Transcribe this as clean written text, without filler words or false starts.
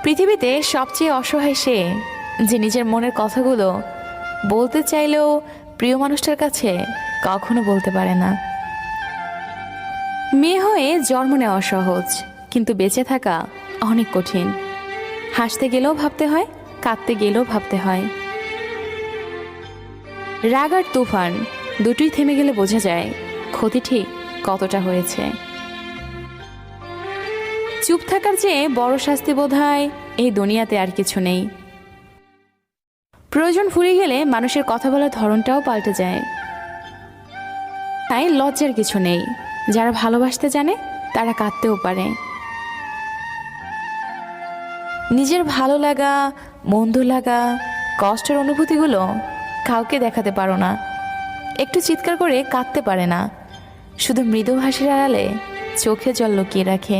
পৃথিবীতে সবচেয়ে অসহায় সে, যে নিজের মনের কথাগুলো বলতে চাইলেও প্রিয় মানুষটার কাছে কখনো বলতে পারে না। মেয়ে হয়ে জন্ম নেওয়া সহজ, কিন্তু বেঁচে থাকা অনেক কঠিন। হাসতে গেলেও ভাবতে হয়, কাঁদতে গেলেও ভাবতে হয়। রাগ আর তুফান দুটোই থেমে গেলে বোঝা যায় ক্ষতি ঠিক কতটা হয়েছে। চুপ থাকার চেয়ে বড় শাস্তি বোধহয় এই দুনিয়াতে আর কিছু নেই। প্রয়োজন ফুরিয়ে গেলে মানুষের কথা বলার ধরনটাও পাল্টে যায়। তাই লজ্জার কিছু নেই। যারা ভালোবাসতে জানে তারা কাঁদতেও পারে। নিজের ভালো লাগা, মন্দ লাগা, কষ্টের অনুভূতিগুলো কাউকে দেখাতে পারো না, একটু চিৎকার করে কাঁদতে পারে না, শুধু মৃদু হাসির আড়ালে চোখে জল লুকিয়ে রাখে।